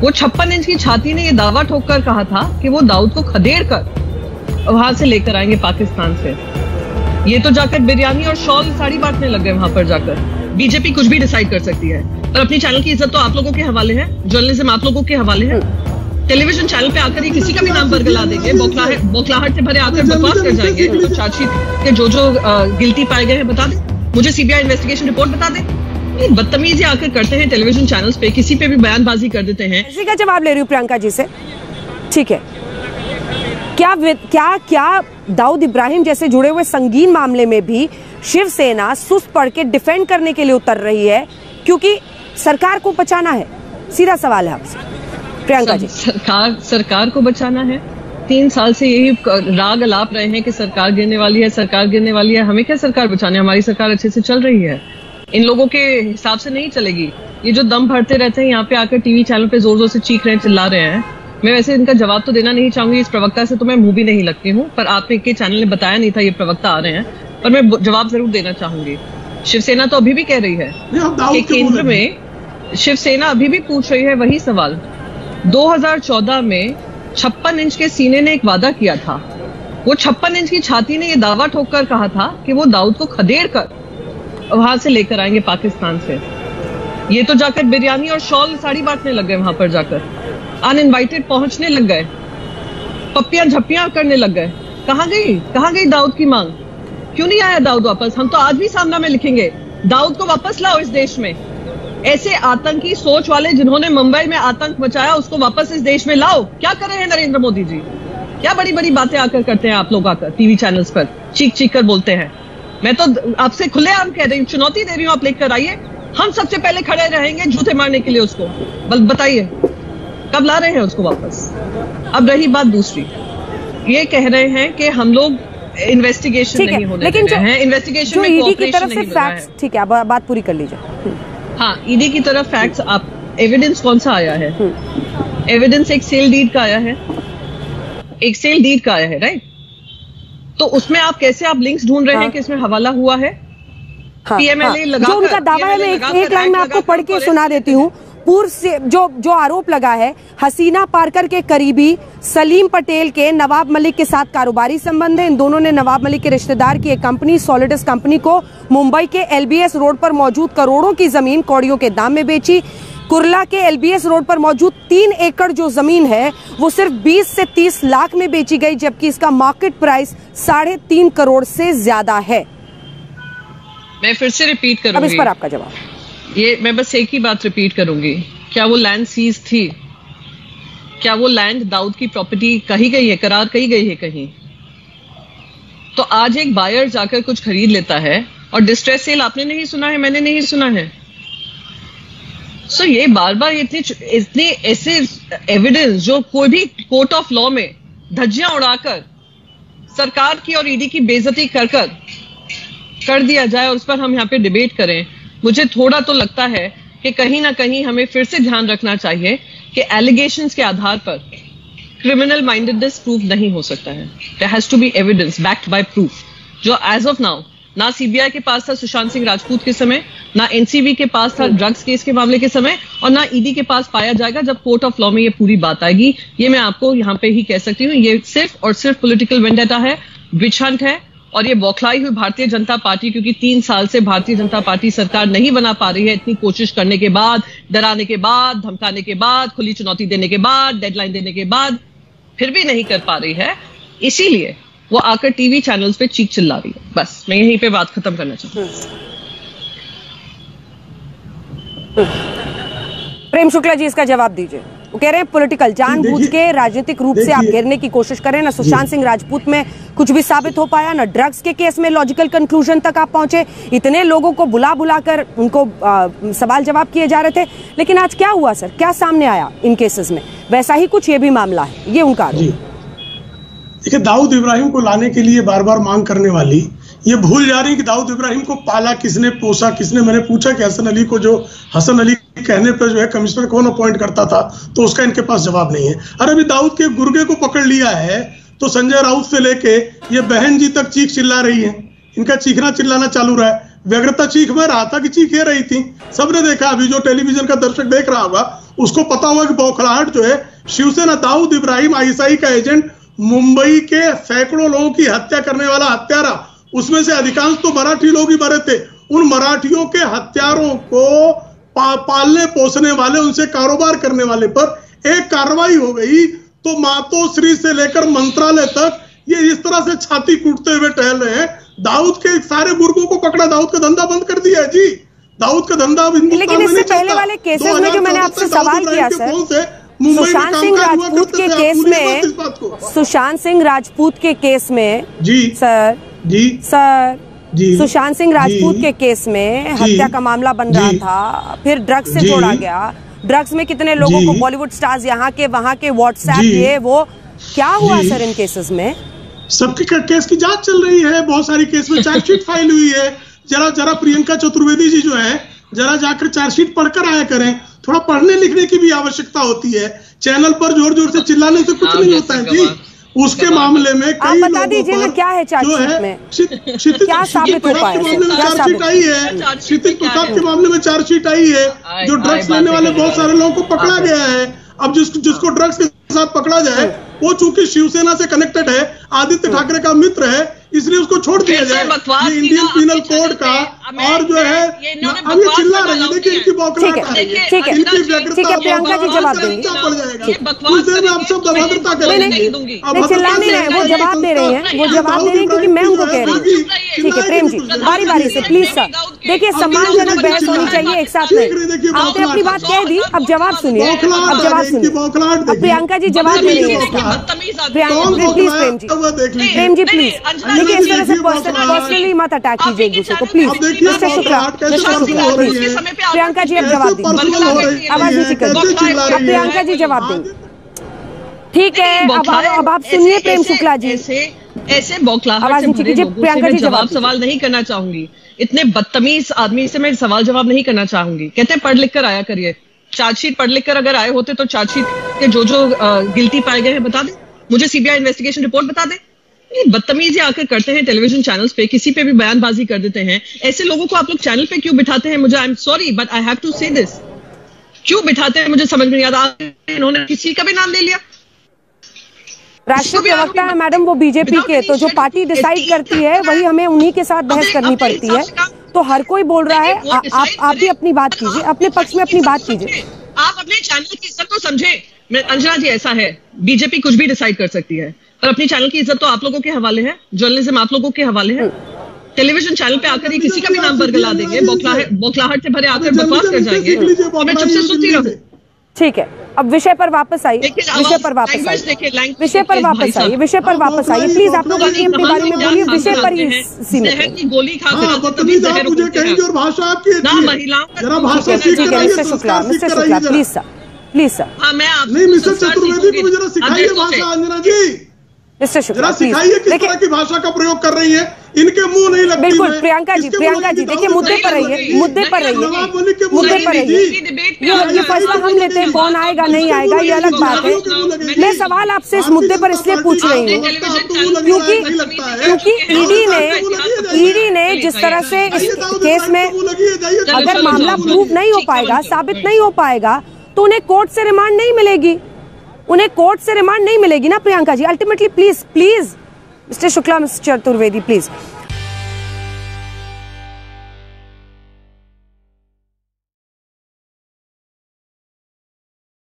वो 56 इंच की छाती ने ये दावा ठोककर कहा था कि वो दाऊद को खदेड़ कर वहां से लेकर आएंगे पाकिस्तान से। ये तो जाकर बिरयानी और शॉल साड़ी बांटने लग गए वहां पर जाकर। बीजेपी कुछ भी डिसाइड कर सकती है, पर अपनी चैनल की इज्जत तो आप लोगों के हवाले है, जर्नलिज्म आप लोगों के हवाले है। टेलीविजन चैनल पे आकर ही किसी का भी नाम बरगला देंगे, बौखलाहट से भरे आकर बकवास कर जाएंगे। तो चार्जशीट के जो गिल्टी पाए गए हैं बता दें, मुझे सीबीआई इन्वेस्टिगेशन रिपोर्ट बता दें। बदतमीजी आकर करते हैं टेलीविजन चैनल्स पे, किसी पे भी बयानबाजी कर देते हैं। इसी का जवाब ले रही हूँ प्रियंका जी से, ठीक है। क्या दाऊद इब्राहिम जैसे जुड़े हुए संगीन मामले में भी शिवसेना सुस्त पड़ के डिफेंड करने के लिए उतर रही है, क्योंकि सरकार को बचाना है? सीधा सवाल है आपसे प्रियंका जी। सरकार को बचाना है। 3 साल से यही राग अलाप रहे हैं कि सरकार गिरने वाली है, सरकार गिरने वाली है। हमें क्या सरकार बचाने, हमारी सरकार अच्छे से चल रही है। इन लोगों के हिसाब से नहीं चलेगी। ये जो दम भरते रहते हैं यहाँ पे आकर टीवी चैनल पे जोर जोर से चीख रहे हैं, चिल्ला रहे हैं। मैं वैसे इनका जवाब तो देना नहीं चाहूंगी, इस प्रवक्ता से तो मैं मुंह भी नहीं लगती हूँ, पर आपने के चैनल ने बताया नहीं था ये प्रवक्ता आ रहे हैं, पर मैं जवाब जरूर देना चाहूंगी। शिवसेना तो अभी भी कह रही है कि केंद्र में शिवसेना अभी भी पूछ रही है वही सवाल। 2014 में 56 इंच के सीने ने एक वादा किया था। वो 56 इंच की छाती ने यह दावा ठोककर कहा था कि वो दाऊद को खदेड़ कर वहां से लेकर आएंगे पाकिस्तान से। ये तो जाकर बिरयानी और शॉल साड़ी बांटने लग गए वहां पर जाकर, अनइनवाइटेड पहुंचने लग गए, पप्पियां झप्पियां करने लग गए। कहां गई दाऊद की मांग? क्यों नहीं आया दाऊद वापस? हम तो आज भी सामना में लिखेंगे, दाऊद को वापस लाओ इस देश में। ऐसे आतंकी सोच वाले जिन्होंने मुंबई में आतंक मचाया, उसको वापस इस देश में लाओ। क्या कर रहे हैं नरेंद्र मोदी जी? क्या बड़ी बड़ी बातें आकर करते हैं आप लोग, आकर टीवी चैनल्स पर चीख चीख कर बोलते हैं। मैं तो आपसे खुलेआम कह रही हूँ, चुनौती दे रही हूँ, आप लेकर आइए, हम सबसे पहले खड़े रहेंगे जूते मारने के लिए उसको। बस बताइए कब ला रहे हैं उसको वापस? अब रही बात दूसरी, ये कह रहे हैं कि हम लोग इन्वेस्टिगेशन नहीं होने दे रहे हैं, इन्वेस्टिगेशन में कोऑपरेशन नहीं मिल रहा है। ठीक है, बात पूरी कर लीजिए। हाँ, ईडी की तरफ फैक्ट्स, आप एविडेंस कौन सा आया है? एविडेंस एक सेल डीड का आया है, एक सेल डीड का आया है, राइट? तो उसमें आप कैसे आप लिंक्स ढूंढ रहे हैं कि इसमें हवाला हुआ है? पीएमएलए लगा, जो उनका दावा है, मैं एक लाइन में आपको पढ़ के सुना देती हूँ। पूर्व से जो आरोप लगा है, हसीना पारकर के करीबी सलीम पटेल के नवाब मलिक के साथ कारोबारी संबंध है। इन दोनों ने नवाब मलिक के रिश्तेदार की एक कंपनी सॉलिडस कंपनी को मुंबई के एलबीएस रोड पर मौजूद करोड़ों की जमीन कौड़ियों के दाम में बेची। कुर्ला के एलबीएस रोड पर मौजूद 3 एकड़ जो जमीन है वो सिर्फ 20 से 30 लाख में बेची गई, जबकि इसका मार्केट प्राइस 3.5 करोड़ से ज्यादा है। मैं फिर से रिपीट करूंगी, अब इस पर आपका जवाब। ये मैं बस एक ही बात रिपीट करूंगी, क्या वो लैंड सीज थी? क्या वो लैंड दाऊद की प्रॉपर्टी कही गई है, करार कही गई है कहीं? तो आज एक बायर जाकर कुछ खरीद लेता है और डिस्ट्रेस सेल आपने नहीं सुना है, मैंने नहीं सुना है। सो ये बार बार इतने ऐसे एविडेंस जो कोई भी कोर्ट ऑफ लॉ में धज्जियां उड़ाकर सरकार की और ईडी की बेइज्जती कर दिया जाए और उस पर हम यहाँ पे डिबेट करें, मुझे थोड़ा तो लगता है कि कहीं ना कहीं हमें फिर से ध्यान रखना चाहिए कि एलिगेशंस के आधार पर क्रिमिनल माइंडेडनेस प्रूफ नहीं हो सकता है। There has to be evidence backed by proof, जो एज ऑफ नाउ ना सीबीआई के पास था सुशांत सिंह राजपूत के समय, ना एनसीबी के पास था ड्रग्स केस के मामले के समय, और ना ईडी के पास पाया जाएगा जब कोर्ट ऑफ लॉ में ये पूरी बात आएगी। ये मैं आपको यहाँ पे ही कह सकती हूँ, ये सिर्फ और सिर्फ पॉलिटिकल वेंडेटा है, विच हंट है, और ये बौखलाई हुई भारतीय जनता पार्टी, क्योंकि 3 साल से भारतीय जनता पार्टी सरकार नहीं बना पा रही है। इतनी कोशिश करने के बाद, डराने के बाद, धमकाने के बाद, खुली चुनौती देने के बाद, डेडलाइन देने के बाद फिर भी नहीं कर पा रही है, इसीलिए वो आकर टीवी चैनल्स पे चीख चिल्ला रही है। बस मैं यहीं पे बात खत्म करना चाहती हूँ। प्रेम शुक्ला जी, इसका जवाब दीजिए। वो कह रहे हैं पॉलिटिकल, जानबूझ के राजनीतिक रूप से आप घेरने की कोशिश करें। ना सुशांत सिंह राजपूत में कुछ भी साबित हो पाया, ना ड्रग्स के केस में लॉजिकल कंक्लूजन तक आप पहुंचे। इतने लोगों को बुलाकर उनको सवाल जवाब किए जा रहे थे, लेकिन आज क्या हुआ सर? क्या सामने आया इन केसेस में? वैसा ही कुछ ये भी मामला है, ये उनका आरोप। देखिए, दाऊद इब्राहिम को लाने के लिए बार बार मांग करने वाली ये भूल जा रही कि दाऊद इब्राहिम को पाला किसने, पोसा किसने। मैंने पूछा कि हसन अली को, जो हसन अली कहने पर जो है कमिश्नर कौन अपॉइंट करता था, तो उसका इनके पास जवाब नहीं है। अरे अभी दाऊद के गुर्गे को पकड़ लिया है तो संजय राउत से लेके ये बहन जी तक चीख चिल्ला रही है, इनका चीखना चिल्लाना चालू रहा है। व्यग्रता चीख में रहा था कि चीखें रही थी, सबने देखा। अभी जो टेलीविजन का दर्शक देख रहा होगा उसको पता होगा कि बौखलाहट जो है शिवसेना, दाऊद इब्राहिम आईएसआई का एजेंट, मुंबई के सैकड़ों लोगों की हत्या करने वाला हत्यारा, उसमें से अधिकांश तो मराठी लोग ही मरे थे। उन मराठियों के हत्यारों को पालने पोसने वाले, उनसे कारोबार करने वाले पर एक कार्रवाई हो गई तो मातोश्री से लेकर मंत्रालय तक ये इस तरह से छाती कूटते हुए टहल रहे हैं। दाऊद के सारे बुर्गों को पकड़ा, दाऊद का धंधा बंद कर दिया है जी। दाऊद का धंधा अब हिंदुस्तान में नहीं चलता। लेकिन इससे पहले वाले केसेस में जो मैंने आपसे सवाल किया सर, सुशांत सिंह राजपूत के केस में, सुशांत सिंह राजपूत के केस में जी सर, जी सर, जी सुशांत सिंह राजपूत के केस में हत्या का मामला बन रहा था, फिर ड्रग्स से जोड़ा गया। ड्रग्स में कितने लोगों को, बॉलीवुड स्टार्स यहाँ के वहाँ के, व्हाट्सएप ये वो, क्या हुआ सर इन केसेस में? सबके केस की जांच चल रही है, बहुत सारी केस में चार्जशीट फाइल हुई है। जरा प्रियंका चतुर्वेदी जी जो है, जरा जाकर चार्जशीट पढ़कर आया करें। थोड़ा पढ़ने लिखने की भी आवश्यकता होती है। चैनल पर जोर जोर से चिल्लाने से कुछ नहीं होता है जी। उसके मामले में कई बता दीजिए ना क्या है चार्जशीट में, क्या साबित हो पाया? चार्जशीट आई है, क्षितिज प्रसाद के मामले में चार्जशीट आई है, जो ड्रग्स लेने वाले बहुत सारे लोगों को पकड़ा गया है। अब जिसको ड्रग्स के साथ पकड़ा जाए वो चूंकि शिवसेना से कनेक्टेड है, आदित्य ठाकरे का मित्र है, इसलिए उसको छोड़ दिया जाए। ये इंडियन पीनल कोड का और जो है अब ये चिल्ला रहे हैं, देखिए इनकी बौखलाहट आ रही है, इनकी व्यग्रता, प्रियंका जी जवाब देंगी, पड़ जाएगा कुछ देर में आप सब अभद्रता करेंगे। नहीं चिल्ला नहीं रहे, वो जवाब दे रही हैं, वो जवाब दे रही हैं क्योंकि मैं उनको कह रही हूँ। ठीक है प्रेम जी, बारी बारी से प्लीज सर। देखिए सम्मानजनक बहस होनी चाहिए, एक साथ नहीं। आपने अपनी बात कह दी, अब जवाब सुनिए, अब जवाब सुनिए। प्रियंका जी जवाब दे रही है, प्लीज प्रेम जी, प्रेम जी प्लीज। देखिए इस तरह से पर्सनली मत अटैक कीजिए एक दूसरे को please. Mister Shukla, mister Shukla please. Priyanka ji अब जवाब देंगे, आवाज नीचे करिए। अब प्रियंका जी जवाब देंगे, ठीक है। अब आप सुनिए प्रेम शुक्ला जी। ऐसे बौखलाहट से भरे लोगों से मैं जवाब सवाल नहीं करना चाहूंगी। इतने बदतमीज आदमी से मैं सवाल जवाब नहीं करना चाहूंगी। कहते हैं पढ़ लिख कर आया करिए। चार्जशीट पढ़ लिख कर अगर आए होते तो चार्जशीट के जो गिल्टी पाए गए हैं बता दें, मुझे सीबीआई इन्वेस्टिगेशन रिपोर्ट बता दें। ये बदतमीजी आकर करते हैं टेलीविजन चैनल्स पे, किसी पे भी बयानबाजी कर देते हैं। ऐसे लोगों को आप लोग चैनल पे क्यों बिठाते हैं? मुझे I am sorry but I have to say this, क्यों बिठाते हैं मुझे समझ में नहीं आता। इन्होंने किसी का भी नाम ले लिया। राष्ट्रीय प्रवक्ता है मैडम वो बीजेपी के, तो जो पार्टी डिसाइड करती है वही हमें उन्हीं के साथ बहस करनी पड़ती है। तो हर कोई बोल रहा है, आप भी अपनी बात कीजिए, अपने पक्ष में अपनी बात कीजिए। आप अपने चैनल की इज्जत तो समझे। अंजना जी ऐसा है, बीजेपी कुछ भी डिसाइड कर सकती है, पर अपनी चैनल की इज्जत तो आप लोगों के हवाले है, जर्नलिज्म आप लोगों के हवाले है। टेलीविजन चैनल पे आकर ये किसी का भी नाम बरगला देंगे, बौखलाहट से भरे आकर बकवास कर जाएंगे, मैं चुप से सुनती रहूं। ठीक है, अब विषय पर वापस आइए, विषय पर वापस आइए, विषय पर वापस आइए, विषय पर वापस आइए प्लीज। आप लोग अपनी अपने बारे में बोलिए, विषय पर ही सीमित गोली खा mister Shukla, mister Shukla please sir, please sir. हाँ मैं नहीं मिस्टर चतुर्वेदी को जरा सिखाइए भाषा। अंजना जी मिस्टर शुक्ला सिखाइए किस तरह की भाषा का प्रयोग कर रही है, इनके मुंह नहीं लगती। बिल्कुल प्रियंका जी, प्रियंका जी देखिए मुद्दे पर रहिए, मुद्दे पर रहिए, मुद्दे पर रहिए। ये फैसला हम लेते हैं, कौन आएगा नहीं आएगा ये अलग बात है। मैं सवाल आपसे इस मुद्दे पर इसलिए पूछ रही हूँ क्योंकि ईडी ने जिस तरह से इस केस में अगर मामला प्रूव नहीं हो पाएगा, साबित नहीं हो पाएगा, तो उन्हें कोर्ट से रिमांड नहीं मिलेगी, उन्हें कोर्ट से रिमांड नहीं मिलेगी ना Priyanka ji ultimately. Please please mister Shukla, mister Chaturvedi please.